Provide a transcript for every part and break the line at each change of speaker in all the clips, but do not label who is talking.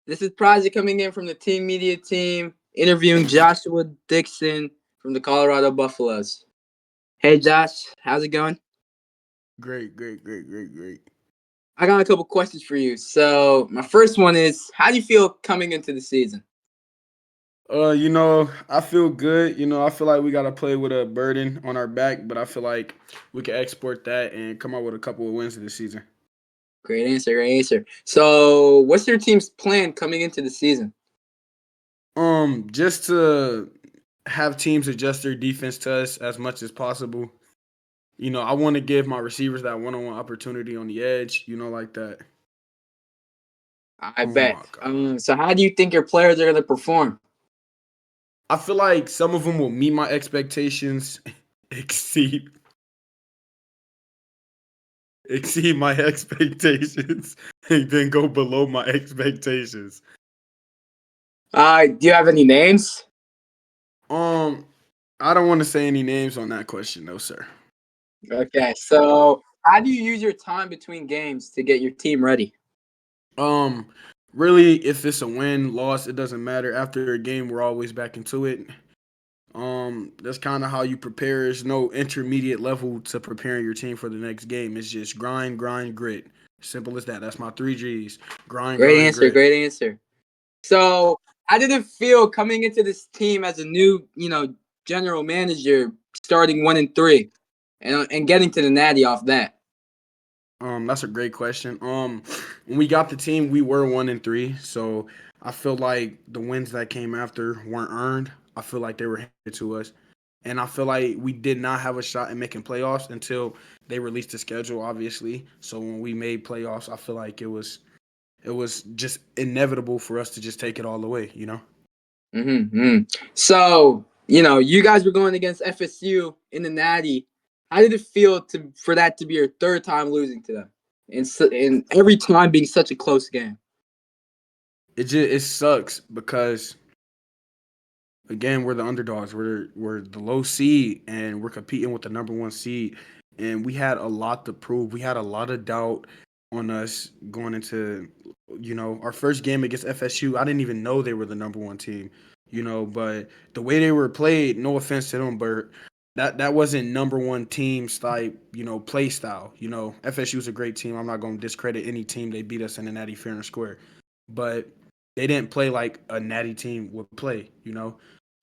This is Project coming in from the team media team, interviewing Joshua Dixon from the Colorado Buffaloes. Hey, Josh, how's it going?
Great.
I got a couple questions for you. So, my first one is, how do you feel coming into the season?
I feel good. I feel like we gotta play with a burden on our back, but I feel like we can export that and come out with a couple of wins this season.
Great answer, great answer. So, what's your team's plan coming into the season?
Just to have teams adjust their defense to us as much as possible. I want to give my receivers that one-on-one opportunity on the edge. Like that.
I
Oh my
bet.
god.
So, how do you think your players are going to perform?
I feel like some of them will meet my expectations, exceed exceed my expectations, and then go below my expectations.
Do you have any names?
Um, I don't want to say any names on that question, no, sir.
Okay, so how do you use your time between games to get your team ready?
Um, really, if it's a win, loss, it doesn't matter. After a game, we're always back into it. That's kind of how you prepare. There's no intermediate level to preparing your team for the next game. It's just grind, grit. Simple as that. That's my three G's.
Great answer,
Grit.
great answer. So, how did it feel coming into this team as a new, general manager, starting 1-3, and getting to the Natty off that?
That's a great question. When we got the team, we were 1-3, so I feel like the wins that came after weren't earned. I feel like they were handed to us, and I feel like we did not have a shot in making playoffs until they released the schedule. Obviously, so when we made playoffs, I feel like it was just inevitable for us to just take it all the way.
Mm-hmm. So, you guys were going against FSU in the Natty. How did it feel for that to be your third time losing to them, and every time being such a close game?
It sucks because again, we're the underdogs. We're the low seed, and we're competing with the number one seed. And we had a lot to prove. We had a lot of doubt on us going into, our first game against FSU. I didn't even know they were the number one team. But the way they were played, no offense to them, but that wasn't number one team type, play style. FSU is a great team. I'm not going to discredit any team. They beat us in the Natty fair and square, but they didn't play like a Natty team would play.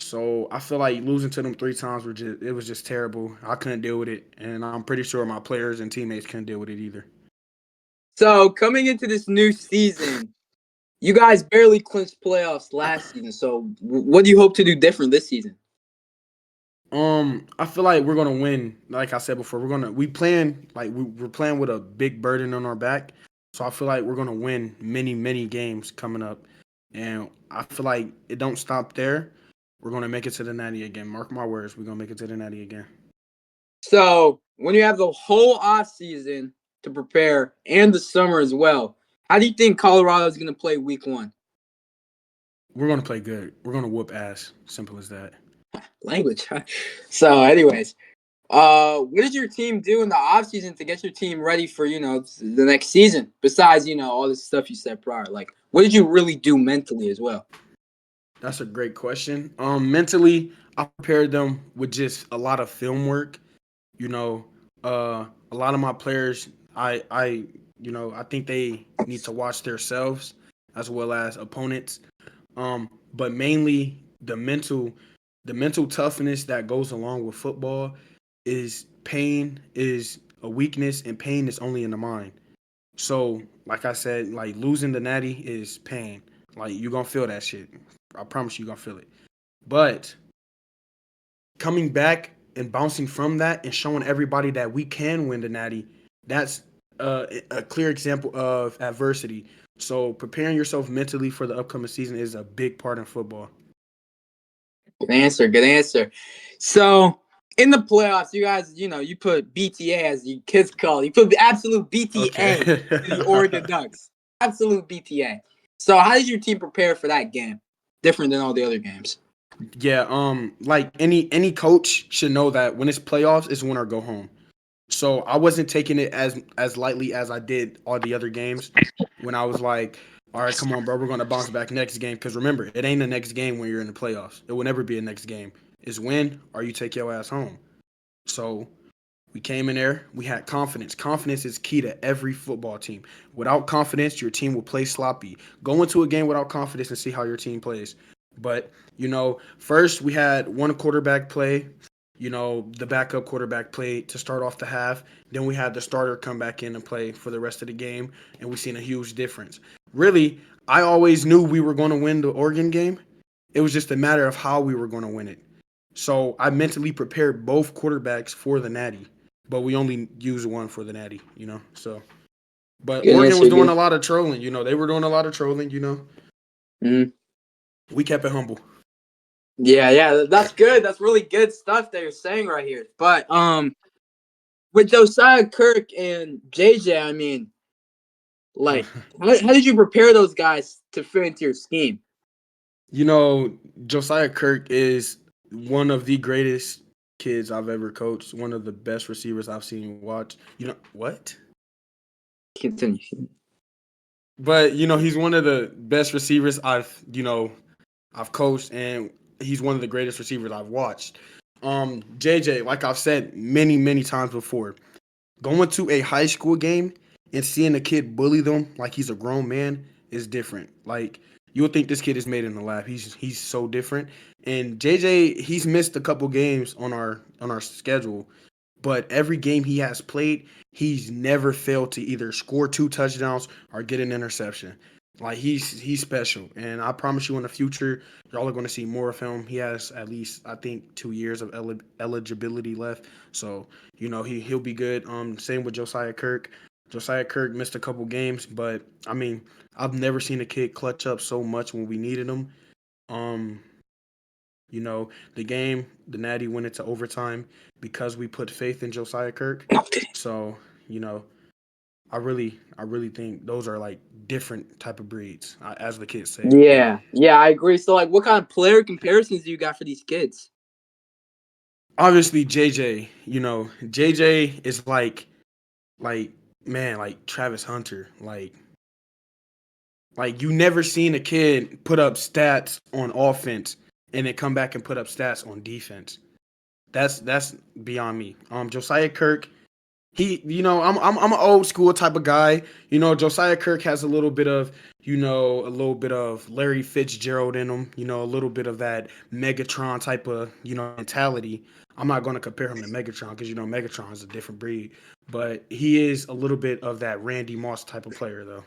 So I feel like losing to them three times it was just terrible. I couldn't deal with it, and I'm pretty sure my players and teammates couldn't deal with it either.
So, coming into this new season, you guys barely clinched playoffs last season. So, what do you hope to do different this season?
I feel like we're gonna win. Like I said before, we're playing with a big burden on our back. So I feel like we're gonna win many games coming up, and I feel like it don't stop there. We're gonna make it to the Natty again. Mark my words, we're gonna make it to the Natty again.
So, when you have the whole off season to prepare and the summer as well, how do you think Colorado is going to play week 1?
We're gonna play good. We're gonna whoop ass. Simple as that.
Language. So, anyways, what did your team do in the off season to get your team ready for, the next season? Besides, all this stuff you said prior. Like, what did you really do mentally as well?
That's a great question. Mentally, I prepared them with just a lot of film work. You know, a lot of my players, I think they need to watch themselves as well as opponents. But mainly the mental toughness that goes along with football is pain is a weakness, and pain is only in the mind. So, like I said, like losing the Natty is pain. Like you're gonna feel that shit. I promise you're gonna feel it. But coming back and bouncing from that and showing everybody that we can win the Natty, that's a clear example of adversity. So preparing yourself mentally for the upcoming season is a big part in football.
Good answer. Good answer. So, in the playoffs, you guys, you put BTA as the kids call it. You put the absolute BTA to the Oregon
Okay.
Ducks. Absolute BTA. So, how did your team prepare for that game? Different than all the other games.
Yeah, like any coach should know that when it's playoffs, it's win or go home. So I wasn't taking it as lightly as I did all the other games when I was like, All right, come on, bro. We're going to bounce back next game. Because remember, it ain't the next game when you're in the playoffs. It will never be a next game. It's win or you take your ass home. So we came in there. We had confidence. Confidence is key to every football team. Without confidence, your team will play sloppy. Go into a game without confidence and see how your team plays. But, first we had one quarterback play. The backup quarterback played to start off the half. Then we had the starter come back in and play for the rest of the game, and we seen a huge difference. Really, I always knew we were going to win the Oregon game. It was just a matter of how we were going to win it. So I mentally prepared both quarterbacks for the Natty, but we only used one for the Natty. So, but
Good
Oregon was
answer.
doing
Good.
a lot of trolling. They were doing a lot of trolling.
Mhm.
We kept it humble.
Yeah, yeah, that's good. That's really good stuff that you're saying right here. But with Josiah Kirk and JJ, I mean, like, how did you prepare those guys to fit into your scheme?
You know, Josiah Kirk is one of the greatest kids I've ever coached. One of the best receivers I've seen watch. What?
Continue.
But he's one of the best receivers I've coached, and he's one of the greatest receivers I've watched. JJ, like I've said many, many times before, going to a high school game and seeing a kid bully them like he's a grown man is different. Like you would think this kid is made in the lab. He's so different. And JJ, he's missed a couple games on our schedule, but every game he has played, he's never failed to either score 2 touchdowns or get an interception. Like he's special, and I promise you, in the future, y'all are going to see more of him. He has at least, I think, 2 years of eligibility left, so he'll be good. Same with Josiah Kirk. Josiah Kirk missed a couple games, but I mean, I've never seen a kid clutch up so much when we needed him. Um, the game, the Natty went into overtime because we put faith in Josiah Kirk. So, you know, I really think those are like different type of breeds, as the kids say.
Yeah, yeah, I agree. So, like, what kind of player comparisons do you got for these kids?
Obviously, JJ. JJ is like man, like Travis Hunter. Like you never seen a kid put up stats on offense and then come back and put up stats on defense. That's beyond me. Josiah Kirk, I'm an old school type of guy. Josiah Kirk has a little bit of Larry Fitzgerald in him. A little bit of that Megatron type of mentality. I'm not going to compare him to Megatron because Megatron is a different breed, but he is a little bit of that Randy Moss type of player though.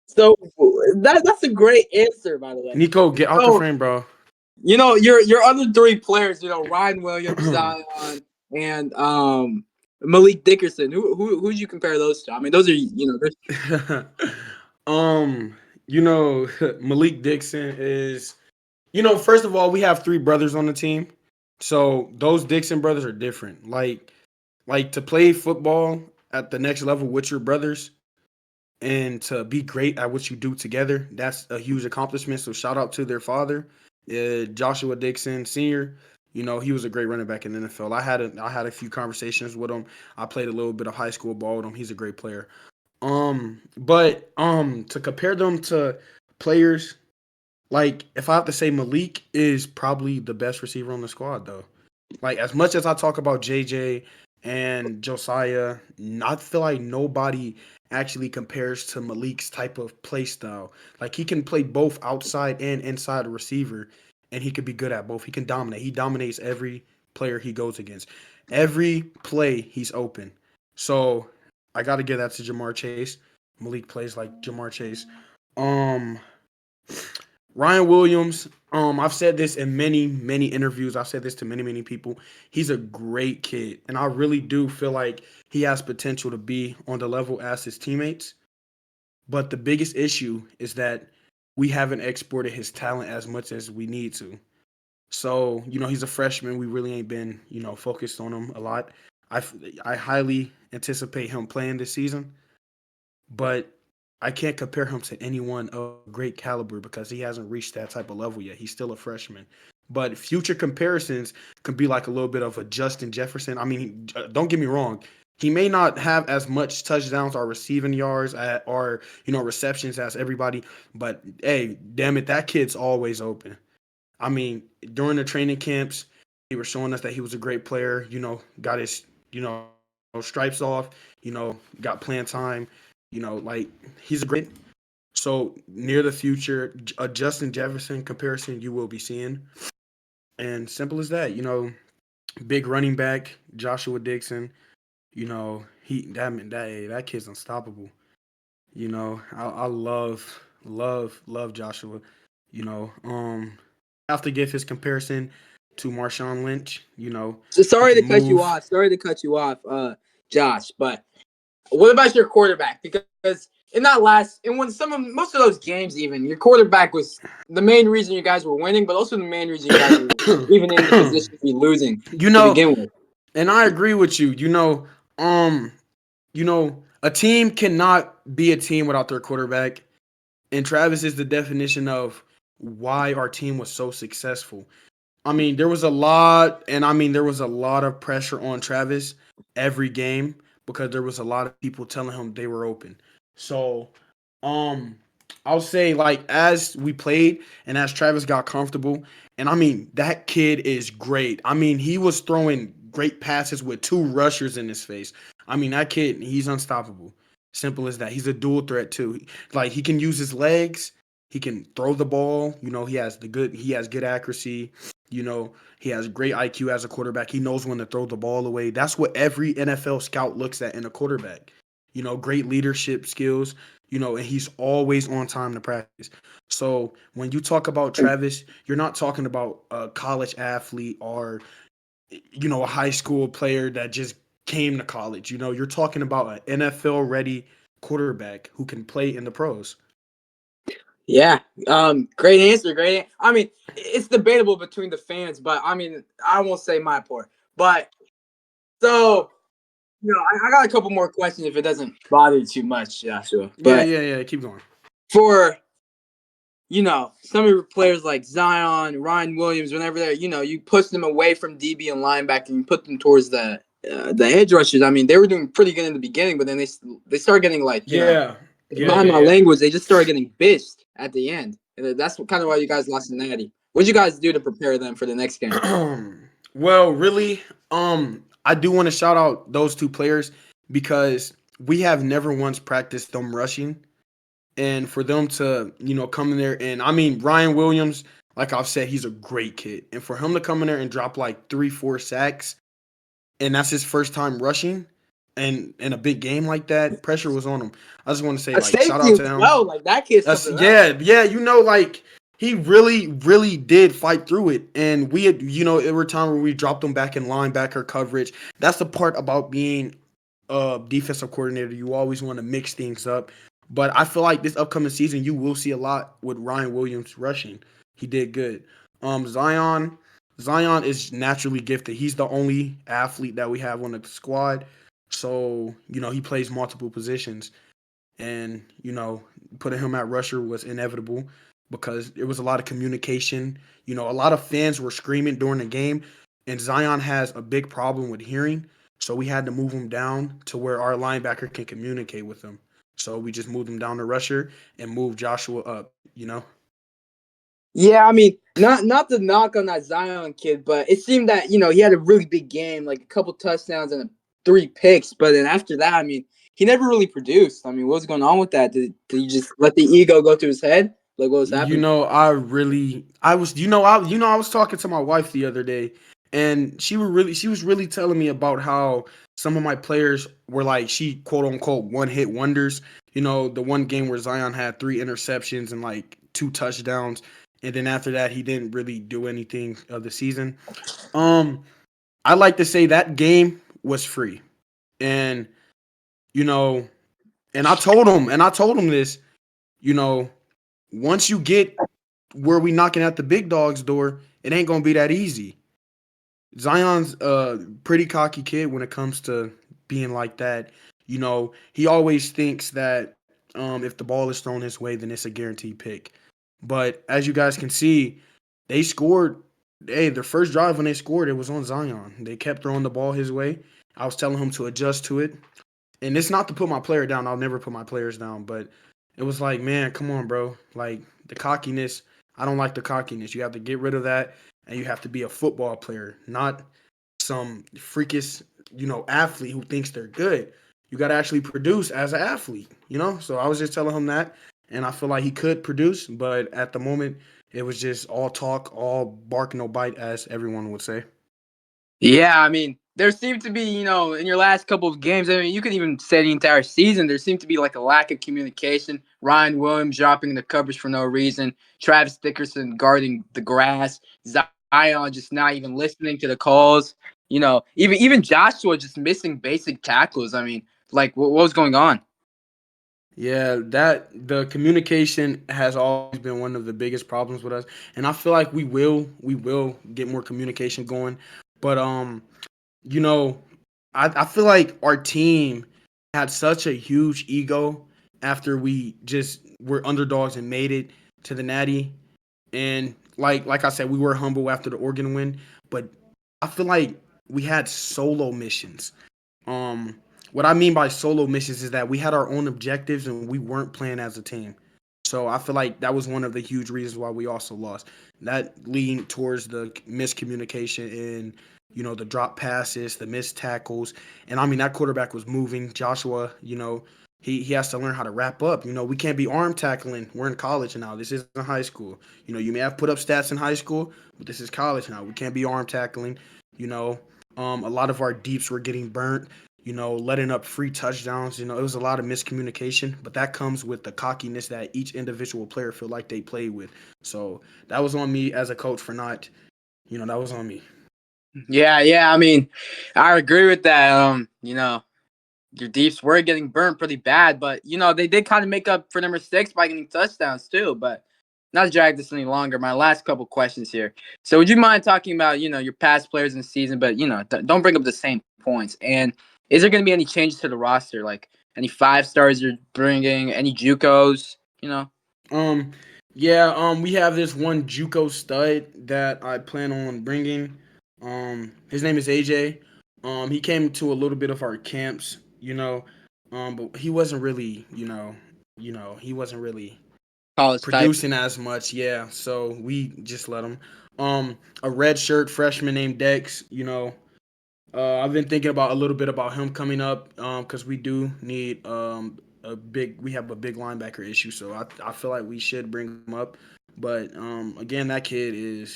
So that's a great answer, by the way.
Nico, get out the
So
frame, bro.
your other three players, Ryan Williams, Zion, and Malik Dickerson. Who'd you compare those to? I mean, those are
um, Malik Dixon is, first of all, we have three brothers on the team. So those Dixon brothers are different. Like to play football at the next level with your brothers and to be great at what you do together, that's a huge accomplishment. So shout out to their father, Joshua Dixon Sr. He was a great running back in the NFL. I had a few conversations with him. I played a little bit of high school ball with him. He's a great player. But to compare them to players, like if I have to say, Malik is probably the best receiver on the squad though. Like as much as I talk about JJ and Josiah, I feel like nobody actually compares to Malik's type of play style. Like he can play both outside and inside receiver, and he could be good at both. He can dominate. He dominates every player he goes against. Every play he's open. So I got to give that to Jamar Chase. Malik plays like Jamar Chase. Um, Ryan Williams, I've said this in many, many interviews. I've said this to many, many people. He's a great kid, and I really do feel like he has potential to be on the level as his teammates. But the biggest issue is that we haven't exported his talent as much as we need to. So, he's a freshman. We really ain't been, focused on him a lot. I, I highly anticipate him playing this season, but I can't compare him to anyone of great caliber because he hasn't reached that type of level yet. He's still a freshman. But future comparisons could be like a little bit of a Justin Jefferson. I mean, don't get me wrong. He may not have as much touchdowns or receiving yards or receptions as everybody, but hey, damn it, that kid's always open. I mean, during the training camps, he was showing us that he was a great player. Got his stripes off. Got playing time. Like he's a great kid. So near the future, a Justin Jefferson comparison you will be seeing, and simple as that. Big running back Joshua Dixon. That kid's unstoppable. I love Joshua. Have to give his comparison to Marshawn Lynch.
So
He
sorry
can
to cut you
move.
off. Sorry to cut you off, Josh. But what about your quarterback? Because in when most of those games, even your quarterback was the main reason you guys were winning, but also the main reason you guys were even in the position to be losing
you
to
know,
begin with.
and I agree with you. A team cannot be a team without their quarterback. And Travis is the definition of why our team was so successful. I mean, there was a lot of pressure on Travis every game because there was a lot of people telling him they were open. So, um, I'll say like as we played and as Travis got comfortable, and I mean that kid is great. I mean, he was throwing great passes with two rushers in his face. I mean, that kid, he's unstoppable. Simple as that. He's a dual threat too. Like he can use his legs, he can throw the ball. He has good accuracy. He has great IQ as a quarterback. He knows when to throw the ball away. That's what every NFL scout looks at in a quarterback. Great leadership skills, and he's always on time to practice. So when you talk about Travis, you're not talking about a college athlete or, a high school player that just came to college. You're talking about an NFL ready quarterback who can play in the pros.
Yeah. Great answer. I mean, it's debatable between the fans, but I mean, I won't say my part. But so, I got a couple more questions if it doesn't bother you too much, Joshua.
Yeah,
But
yeah, yeah. Keep going.
for some of your players like Zion, Ryan Williams, whenever you push them away from DB and linebacker and you put them towards the edge rushers. I mean, they were doing pretty good in the beginning, but then they started getting like,
Yeah, yeah,
behind
yeah,
my
yeah.
language, they just started getting bitched at the end. And that's kind of why you guys lost in Natty. What'd you guys do to prepare them for the next game?
Well, really, I do want to shout out those two players because we have never once practiced them rushing, and for them to come in there and I mean Ryan Williams, like I've said, he's a great kid, and for him to come in there and drop like 3-4 sacks, and that's his first time rushing, and in a big game like that, pressure was on him. I just want to say
A
like shout out
safety
to
as
him.
well. Like that kid's
That's
something else.
yeah. Like he really did fight through it, and we had there were times where we dropped him back in linebacker coverage. That's the part about being a defensive coordinator. You always want to mix things up, but I feel like this upcoming season you will see a lot with Ryan Williams rushing. He did good. Zion is naturally gifted. He's the only athlete that we have on the squad, so he plays multiple positions, and putting him at rusher was inevitable because there was a lot of communication. A lot of fans were screaming during the game, and Zion has a big problem with hearing, so we had to move him down to where our linebacker can communicate with him. So we just moved him down to rusher and moved Joshua up.
Yeah, I mean, not to knock on that Zion kid, but it seemed that he had a really big game, like a couple touchdowns and 3 picks. But then after that, I mean, he never really produced. I mean, what was going on with that? Did you just let the ego go to his head? Like what was happening?
I was talking to my wife the other day, and she was really telling me about how some of my players were like she quote unquote one hit wonders. The one game where Zion had 3 interceptions and like 2 touchdowns, and then after that he didn't really do anything of the season. Um, I like to say that game was free, and you know, and I told him this, you know, once you get where we knocking at the big dog's door, it ain't gonna be that easy. Zion's a pretty cocky kid when it comes to being like that. He always thinks that if the ball is thrown his way, then it's a guaranteed pick. But as you guys can see, they scored. Hey, their first drive when they scored, it was on Zion. They kept throwing the ball his way. I was telling him to adjust to it. And it's not to put my player down. I'll never put my players down. But it was like, man, come on, bro. Like the cockiness. I don't like the cockiness. You have to get rid of that, and you have to be a football player, not some freakish, athlete who thinks they're good. You got to actually produce as an athlete. So I was just telling him that, and I feel like he could produce, but at the moment, it was just all talk, all bark, no bite, as everyone would say.
Yeah, I mean, there seemed to be, in your last couple of games, I mean, you could even say the entire season, there seemed to be like a lack of communication. Ryan Williams dropping the coverage for no reason, Travis Dickerson guarding the grass, Zion just not even listening to the calls. Even Joshua just missing basic tackles. I mean, like, what was going on?
Yeah, that the communication has always been one of the biggest problems with us, and I feel like we will get more communication going, but you know, I feel like our team had such a huge ego after we just were underdogs and made it to the Natty, and like I said, we were humble after the Oregon win, but I feel like we had solo missions. um, what I mean by solo missions is that we had our own objectives and we weren't playing as a team. So I feel like that was one of the huge reasons why we also lost. That leaned towards the miscommunication and the drop passes, the missed tackles, and I mean that quarterback was moving. Joshua, he has to learn how to wrap up. We can't be arm tackling. We're in college now. This isn't high school. You may have put up stats in high school, but this is college now. We can't be arm tackling. You know, a lot of our deeps were getting burnt, letting up free touchdowns. It was a lot of miscommunication, but that comes with the cockiness that each individual player feel like they played with. So that was on me as a coach for not, that was on me.
Yeah. I mean, I agree with that. Your Deeps were getting burnt pretty bad, but they did kind of make up for their mistakes by getting touchdowns too. But not to drag this any longer, my last couple questions here. So, would you mind talking about your past players in the season, but don't bring up the same points? And is there going to be any changes to the roster, like any 5 stars you're bringing, any JUCOs?
Um, yeah, we have this one JUCO stud that I plan on bringing. His name is AJ. He came to a little bit of our camps, but he wasn't really, he wasn't really
College type.
producing as much. Yeah, so we just let him. A red shirt freshman named Dex. I've been thinking about a little bit about him coming up because we do need we have a big linebacker issue, so I feel like we should bring him up. But again, that kid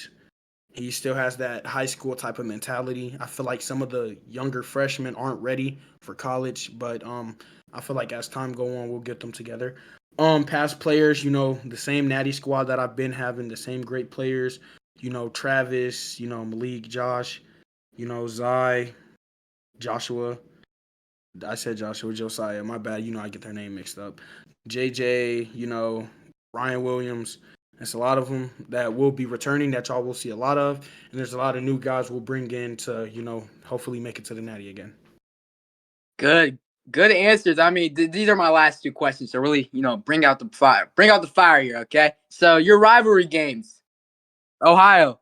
he still has that high school type of mentality. I feel like some of the younger freshmen aren't ready for college, but I feel like as time go on, we'll get them together. Past players, the same Natty squad that I've been having, the same great players. Travis, Malik, Josh, Zai, Joshua. I said Joshua, Josiah. My bad. I get their name mixed up. JJ, Ryan Williams. There's a lot of them that will be returning that y'all will see a lot of. And there's a lot of new guys we'll bring in to, hopefully make it to the Natty again.
Good answers. I mean, these are my last 2 questions. So really, bring out the fire. Bring out the fire here, okay? So your rivalry games, Ohio.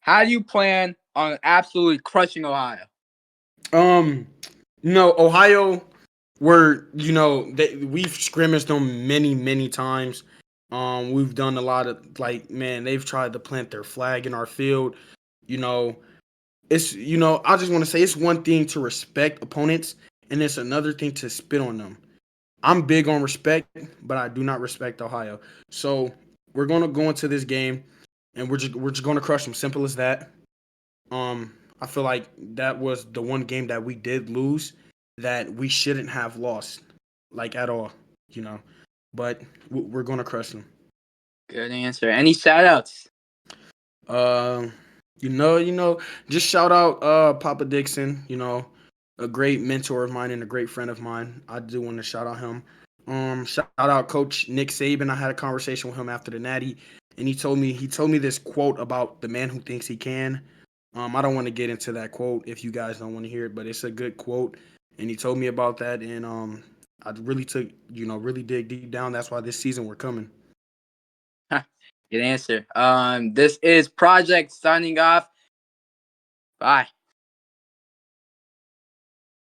How do you plan on absolutely crushing Ohio?
Um, Ohio, we've scrimmaged them many, many times. We've done a lot of man, they've tried to plant their flag in our field. You know, I just want to say it's one thing to respect opponents, and it's another thing to spit on them. I'm big on respect, but I do not respect Ohio. So we're gonna go into this game, and we're just gonna crush them. Simple as that. I feel like that was the one game that we did lose that we shouldn't have lost, like at all. You know, but we're gonna crush them.
Good answer. Any shout outs?
Um, just shout out Papa Dixon, a great mentor of mine and a great friend of mine. I do want to shout out him. Shout out Coach Nick Saban. I had a conversation with him after the Natty, and he told me this quote about the man who thinks he can. I don't want to get into that quote if you guys don't want to hear it, but it's a good quote, and he told me about that, and I really took really dig deep down. That's why this season we're coming.
Good answer. This is Project signing off. Bye.